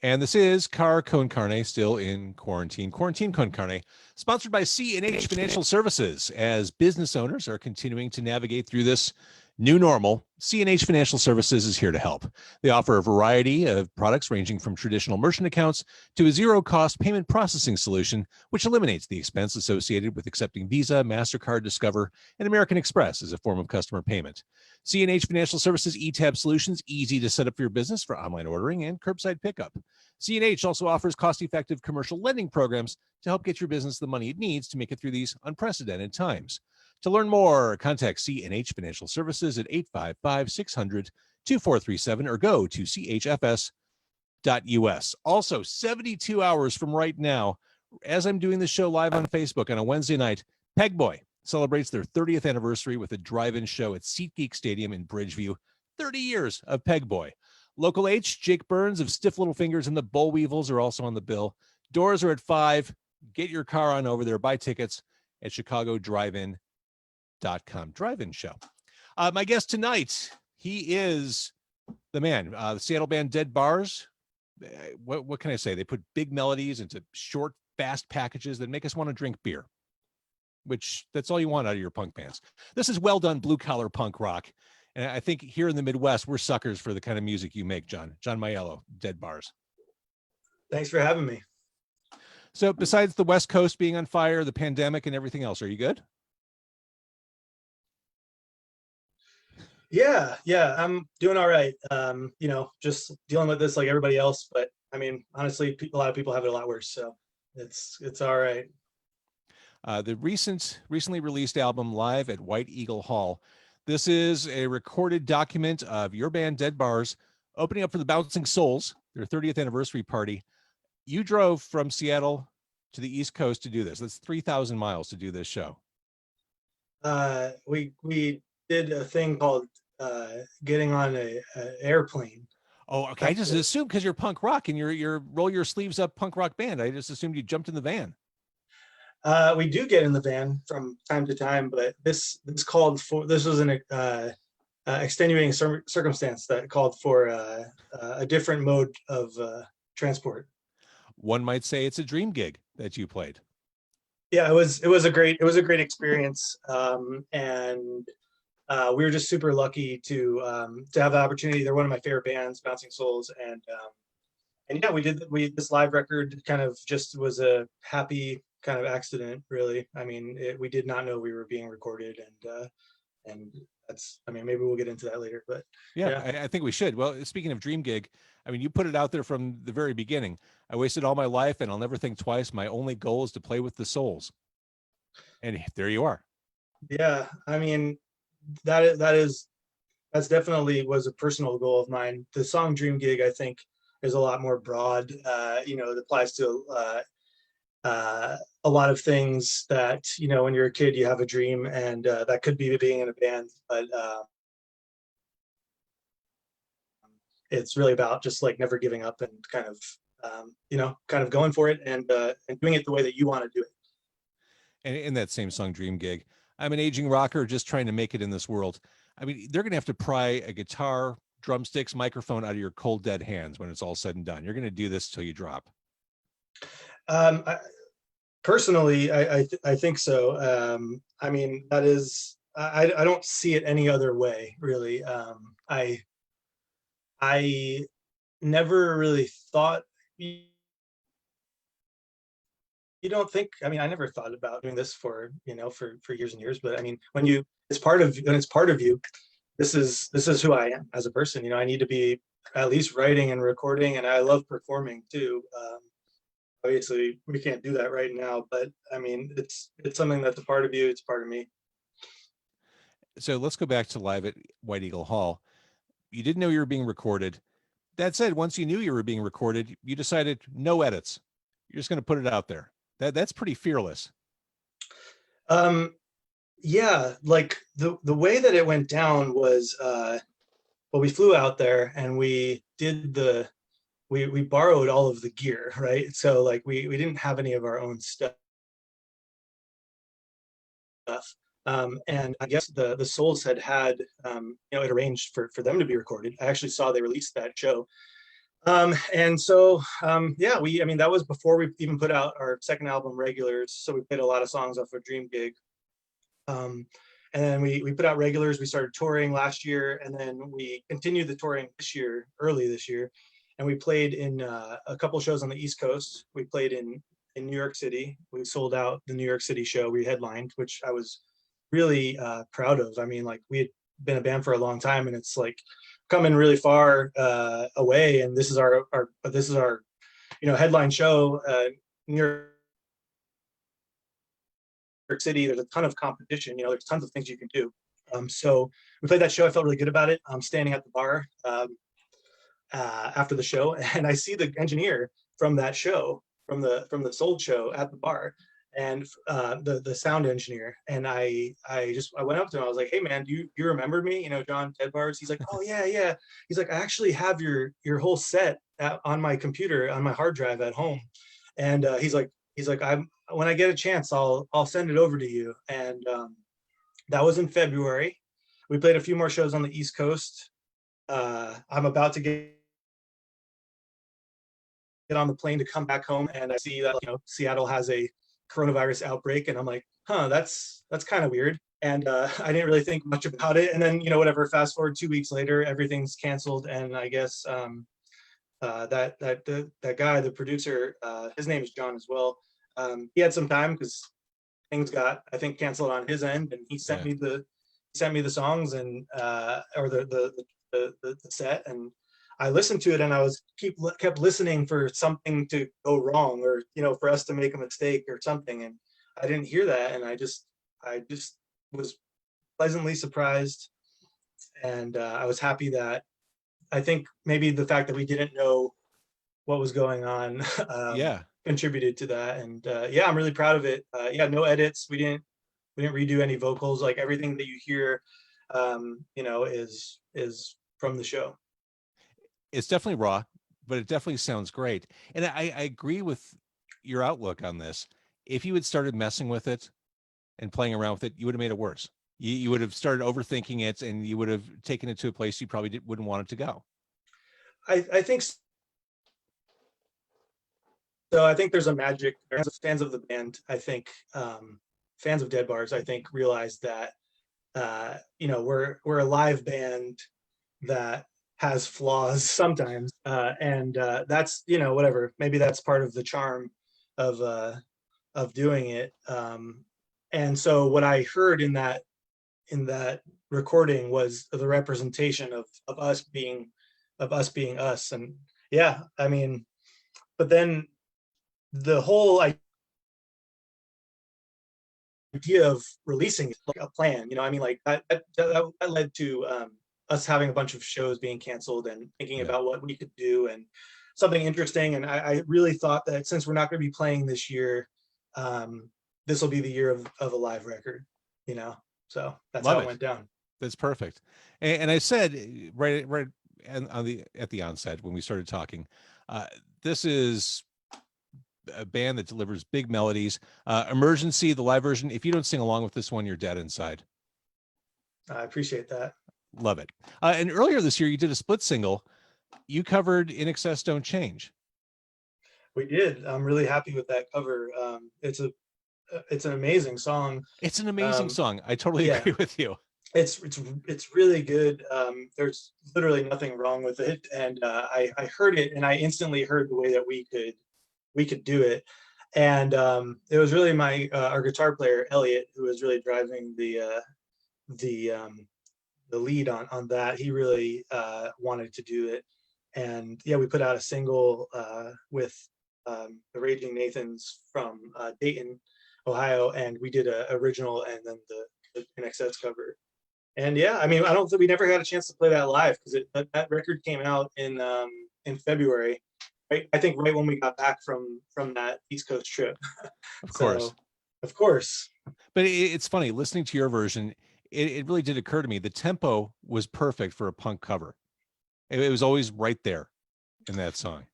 And this is Car Con Carne, still in quarantine. Quarantine Con Carne, sponsored by C&H Financial Services. As business owners are continuing to navigate through this new normal, C&H Financial Services is here to help. They offer a variety of products ranging from traditional merchant accounts to a zero-cost payment processing solution, which eliminates the expense associated with accepting Visa, MasterCard, Discover, and American Express as a form of customer payment. C&H Financial Services eTab solutions, easy to set up for your business for online ordering and curbside pickup. C&H also offers cost-effective commercial lending programs to help get your business the money it needs to make it through these unprecedented times. To learn more, contact C&H Financial Services at 855-600-2437 or go to chfs.us. Also, 72 hours from right now, as I'm doing the show live on Facebook on a Wednesday night, Pegboy celebrates their 30th anniversary with a drive-in show at SeatGeek Stadium in Bridgeview. 30 years of Pegboy. Local H, Jake Burns of Stiff Little Fingers and the Boll Weevils are also on the bill. Doors are at 5. Get your car on over there. Buy tickets at chicagodrivein.com. Drive-in show. My guest tonight, he is the man, the Seattle band Dead Bars. What can I say? They put big melodies into short, fast packages that make us want to drink beer, which that's all you want out of your punk bands. This is well-done blue-collar punk rock. And I think here in the Midwest, we're suckers for the kind of music you make, John. John Maiello, Dead Bars. Thanks for having me. So besides the West Coast being on fire, the pandemic and everything else, are you good? Yeah, I'm doing all right. Just dealing with this like everybody else. But I mean, honestly, a lot of people have it a lot worse. So it's all right. The recently released album, Live at White Eagle Hall. This is a recorded document of your band, Dead Bars, opening up for the Bouncing Souls, their 30th anniversary party. You drove from Seattle to the East Coast to do this. That's 3,000 miles to do this show. We did a thing called getting on a airplane. Oh, okay. I just assumed because you're punk rock and you're roll your sleeves up punk rock band. I just assumed you jumped in the van. We do get in the van from time to time, but this was an extenuating circumstance that called for a different mode of transport. One might say it's a dream gig that you played. Yeah, it was a great experience, and we were just super lucky to have the opportunity. They're one of my favorite bands, Bouncing Souls, and yeah, this live record kind of just was a happy kind of accident, really. I mean, we did not know we were being recorded, and that's, I mean, maybe we'll get into that later, but yeah. I think we should. Well, speaking of dream gig, I mean, you put it out there from the very beginning. I wasted all my life and I'll never think twice. My only goal is to play with the souls. And there you are. Yeah, I mean, that's definitely was a personal goal of mine. The song Dream Gig, I think, is a lot more broad. It applies to a lot of things that, when you're a kid, you have a dream, and that could be being in a band, but it's really about just like never giving up and kind of going for it and doing it the way that you want to do it. And in that same song, Dream Gig, I'm an aging rocker just trying to make it in this world. I mean, they're going to have to pry a guitar, drumsticks, microphone out of your cold, dead hands when it's all said and done. You're going to do this till you drop. Personally, I think so. I mean, that is, I don't see it any other way, really. I never really thought, you don't think, I mean, I never thought about doing this for years and years, but I mean, when it's part of you, this is who I am as a person. I need to be at least writing and recording, and I love performing too. Obviously we can't do that right now, but I mean, it's something that's a part of you. It's part of me. So let's go back to Live at White Eagle Hall. You didn't know you were being recorded. That said, once you knew you were being recorded, you decided no edits. You're just going to put it out there. That's pretty fearless. Yeah, like the way that it went down was, we flew out there and we did we borrowed all of the gear, right? So like we didn't have any of our own stuff. And I guess the Souls had it arranged for them to be recorded. I actually saw they released that show. And so, yeah, I mean, that was before we even put out our second album, Regulars. So we played a lot of songs off of Dream Gig. Um, and then we put out Regulars. We started touring last year, and then we continued the touring this year, early this year. And we played in a couple shows on the East Coast. We played in New York City. We sold out the New York City show. We headlined, which I was really proud of. I mean, like we had been a band for a long time, and it's like coming really far away. And this is our headline show. New York City, there's a ton of competition. There's tons of things you can do. So we played that show. I felt really good about it. I'm standing at the bar after the show, and I see the engineer from that show, from the Sold show at the bar, and the sound engineer. And I went up to him. I was like, "Hey man, do you remember me? John, Dead Bars." He's like, "Oh yeah, yeah." He's like, "I actually have your whole set on my computer, on my hard drive at home." And he's like, when I get a chance, I'll send it over to you. And that was in February. We played a few more shows on the East Coast. I'm about to get on the plane to come back home, and I see that Seattle has a coronavirus outbreak, and I'm like, that's kind of weird. And I didn't really think much about it. And then whatever. Fast forward 2 weeks later, everything's canceled, and I guess that guy, the producer, his name is John as well. He had some time because things got, I think, canceled on his end, and he sent me the songs and or the set, and I listened to it, and I kept listening for something to go wrong, or for us to make a mistake or something, and I didn't hear that, and I just was pleasantly surprised, and I was happy that I think maybe the fact that we didn't know what was going on Yeah. contributed to that. And yeah, I'm really proud of it. Yeah, no edits. We didn't redo any vocals. Like everything that you hear, is from the show. It's definitely raw, but it definitely sounds great. And I agree with your outlook on this. If you had started messing with it and playing around with it, you would have made it worse. You would have started overthinking it, and you would have taken it to a place you probably wouldn't want it to go. I think so. I think there's a magic. Fans of the band, I think, fans of Dead Bars, I think, realize that we're a live band that has flaws sometimes, and that's whatever. Maybe that's part of the charm of doing it. And so what I heard in that recording was the representation of us being us. And yeah, I mean, but then the whole idea of releasing like a plan, I mean, like that led to us having a bunch of shows being canceled and thinking about what we could do and something interesting. And I really thought that since we're not going to be playing this year, this will be the year of a live record, so that's how it went down. That's perfect. And I said right at the onset when we started talking, this is a band that delivers big melodies. Emergency, the live version, if you don't sing along with this one, you're dead inside. I appreciate that. Love it. And earlier this year, you did a split single. You covered In Excess Don't Change. We did. I'm really happy with that cover. It's an amazing song. It's an amazing song. I totally agree with you. It's really good. There's literally nothing wrong with it. And I heard it, and I instantly heard the way that we could do it. And it was really our guitar player Elliot who was really driving the lead on that. He really wanted to do it. And yeah, we put out a single with the Raging Nathans from Dayton, Ohio, and we did a original and then the In Excess cover. And yeah, I mean, I don't think we never had a chance to play that live because that record came out in February, right? I think right when we got back from that East Coast trip. Of course. So, of course. But it's funny listening to your version. It really did occur to me the tempo was perfect for a punk cover. It was always right there in that song.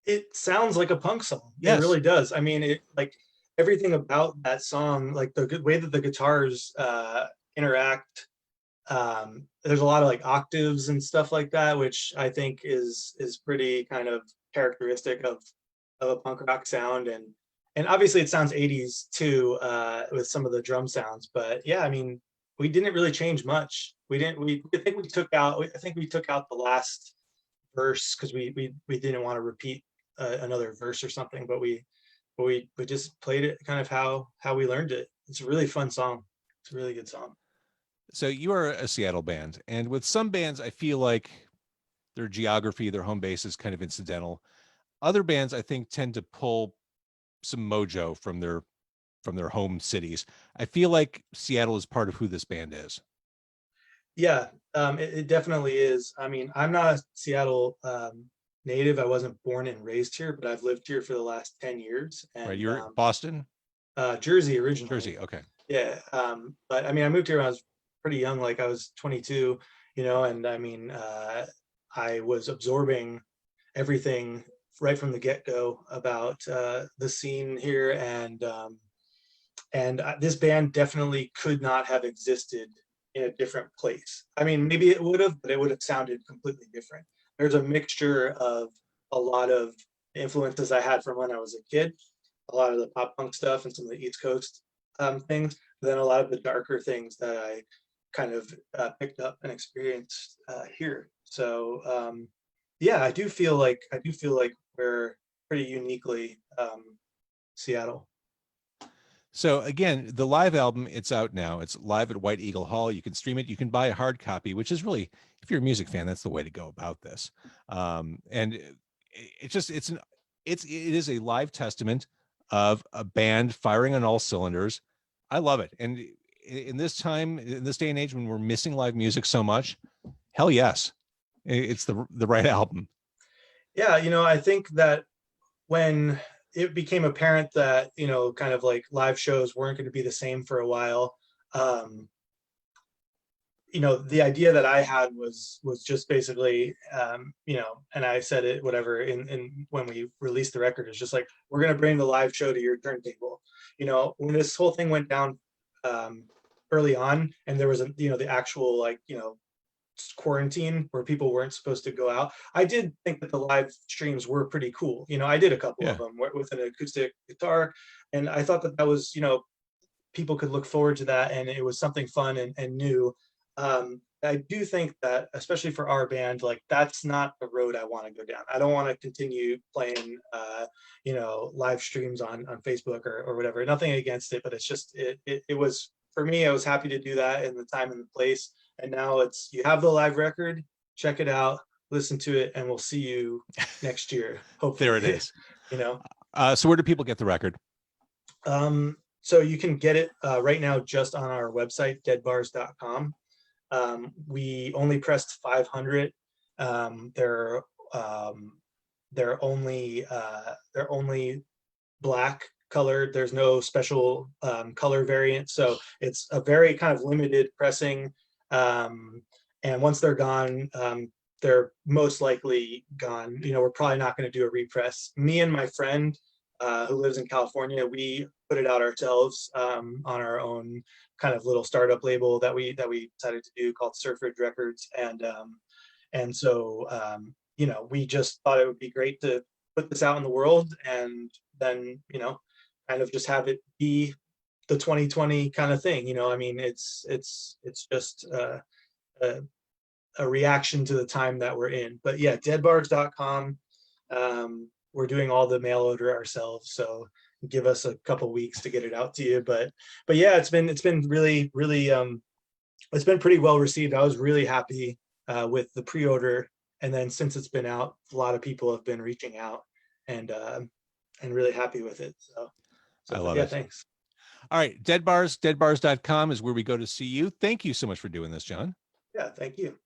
It sounds like a punk song. Yes. It really does. I mean, it like everything about that song, like the good way that the guitars interact there's a lot of like octaves and stuff like that, which I think is pretty kind of characteristic of a punk rock sound. And obviously it sounds 80s too, with some of the drum sounds. But yeah, I mean, we didn't really change much. We didn't. I think we took out. I think we took out the last verse because we didn't want to repeat another verse or something. But we just played it kind of how we learned it. It's a really fun song. It's a really good song. So you are a Seattle band, and with some bands, I feel like their geography, their home base is kind of incidental. Other bands, I think, tend to pull some mojo from their home cities. I feel like Seattle is part of who this band is. Yeah, it definitely is. I mean, I'm not a Seattle native. I wasn't born and raised here, but I've lived here for the last 10 years. Right? And You're Boston, Jersey originally. Jersey. Okay. Yeah, but I mean, I moved here when I was pretty young, like I was 22, and I mean, I was absorbing everything right from the get-go about the scene here, and this band definitely could not have existed in a different place. I mean, maybe it would have, but it would have sounded completely different. There's a mixture of a lot of influences I had from when I was a kid, a lot of the pop punk stuff and some of the East Coast things, but then a lot of the darker things that I kind of picked up and experienced here. So yeah, I do feel like we're pretty uniquely Seattle. So again, the live album, it's out now. It's live at White Eagle Hall. You can stream it. You can buy a hard copy, which is really, if you're a music fan, that's the way to go about this. And it's just, it is a live testament of a band firing on all cylinders. I love it. And in this time, in this day and age, when we're missing live music so much, hell yes, it's the right album. Yeah, I think that when it became apparent that kind of like live shows weren't going to be the same for a while, um the idea that I had was just basically, and I said it whatever in when we released the record, it's just like, we're going to bring the live show to your turntable. When this whole thing went down um early on, and there was the actual, like, quarantine where people weren't supposed to go out, I did think that the live streams were pretty cool. I did a couple Yeah. of them with an acoustic guitar, and I thought that was, people could look forward to that, and it was something fun and new. I do think that, especially for our band, like, that's not the road I want to go down. I don't want to continue playing live streams on Facebook or whatever. Nothing against it, but it's just it was, for me, I was happy to do that in the time and the place. And now you have the live record, check it out, listen to it, and we'll see you next year. Hopefully. There it is. you know. So where do people get the record? So you can get it right now just on our website, deadbars.com. We only pressed 500. They're only black colored. There's no special color variant, so it's a very kind of limited pressing. And once they're gone, they're most likely gone. We're probably not going to do a repress. Me and my friend who lives in California, we put it out ourselves on our own kind of little startup label that we decided to do, called Surfridge Records. And so we just thought it would be great to put this out in the world, and then kind of just have it be the 2020 kind of thing. I mean, it's just a reaction to the time that we're in. But yeah, deadbars.com. We're doing all the mail order ourselves, so give us a couple weeks to get it out to you. But yeah, it's been really, it's been pretty well received. I was really happy with the pre-order, and then since it's been out, a lot of people have been reaching out, and really happy with it. So I love yeah, it. thanks. All right, deadbars.com is where we go to see you. Thank you so much for doing this, John. Yeah, thank you.